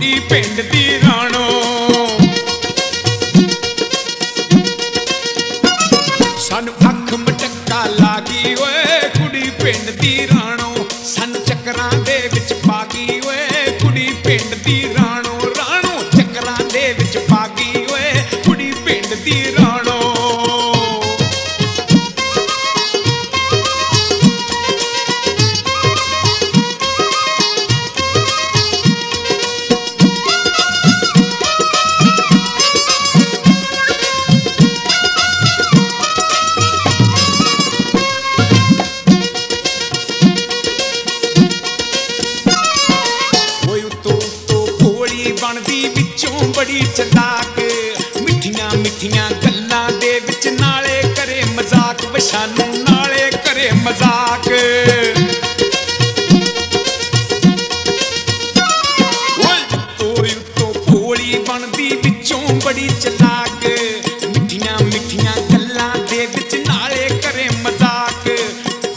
कुड़ी पिंड दी राणो सानू अख मटक्का लागी ओए कुड़ी पिंड दी राणो सानू चक्करां दे विच पा गई ओए कुड़ी पिंड दी राणो राणो चक्करां दे विच पा गई ओए कुड़ी पिंड दी राणो बड़ी चलाक मिठियां मिठियां गल्लां दे विच नाले करे मजाक वशानू नाले करे मजाक तो भोली बनदी विचों बड़ी चलाक मिठियां मिठियां गल्लां दे विच नाले करे मजाक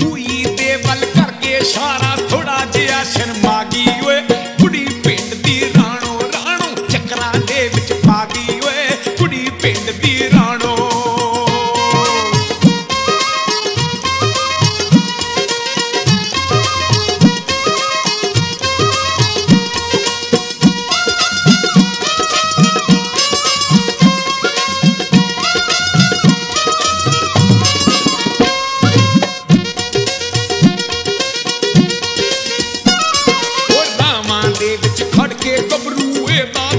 हुई दे वल करके इशारा थोड़ा जिहा शर्मा गई ओए कुड़ी पिंड दी राणो राणो चक्करां दे विच पा गई ओए कुड़ी पिंड दी राणो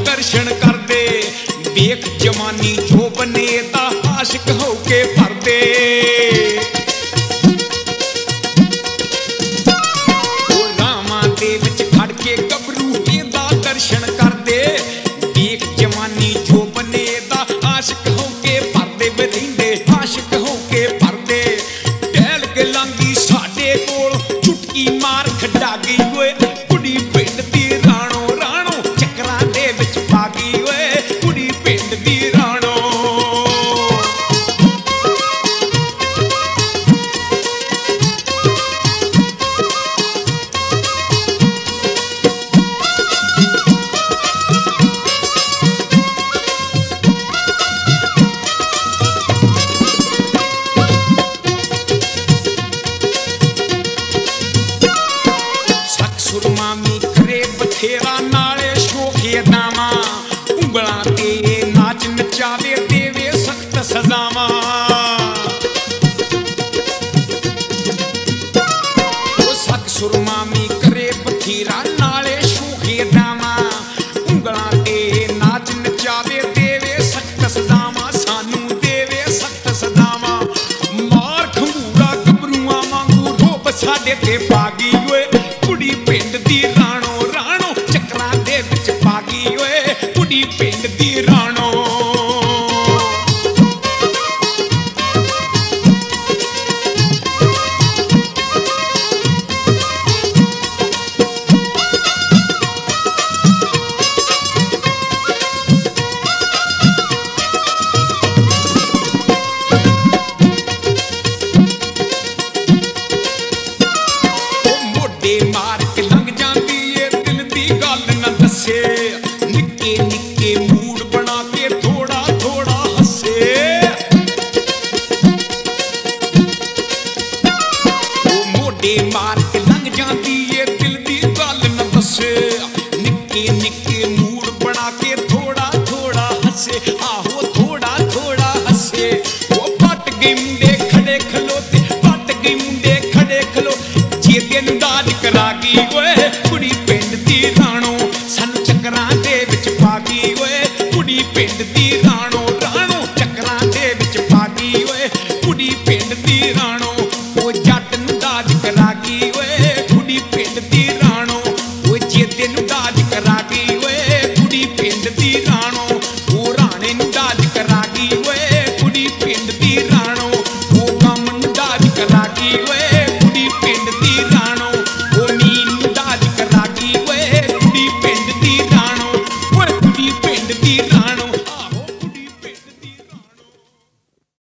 दर्शन कर दे देख जवानी जो बने दा आशिक होके भर दे रामा दे विच खड़ के गबरू दा दर्शन कर दे देख जवानी जो बने दा आशिक होके भर दे बरिंदे आशिक होके भर दे टहल के लांगी साडे कोल चुटकी मार खड्डा गई ओए कुड़ी पिंड दी राणो राणो चक्करां दे विच पा गई ओए कुड़ी पिंड दी राणो सख सुरमामी करे बथेरा नाले शोखे दामा उंगलां ते नाच नचावे देवे सख्त सजावां सख सुरमामी करे बथेरा नाले शोखे दामा उंगलां ते नाच नचावे देवे सख्त सजावां सानू देवे सख्त सजावां मार खंगूरा गबरूआं वांगू रोब साडे ते पा गई ओए कुड़ी पिंड दी राणो राणो चक्करां दे विच पा गई ओए कुड़ी पिंड दी राणो मोडे मार के लंघ जांदी ए दिल दी गल ना दसे निक्के निक्के मूड बना के थोड़ा थोड़ा हसे मोडे मार के लंघ जांदी ए दिल दी गल ना दसे निक्के निक्के मूड बना के थोड़ा थोड़ा हसे आहो थोड़ा थोड़ा हसे वो पट गई मुंडे खड़े खलोते पट गई मुंडे खड़े खलो जे दिन दाज करा गई ओए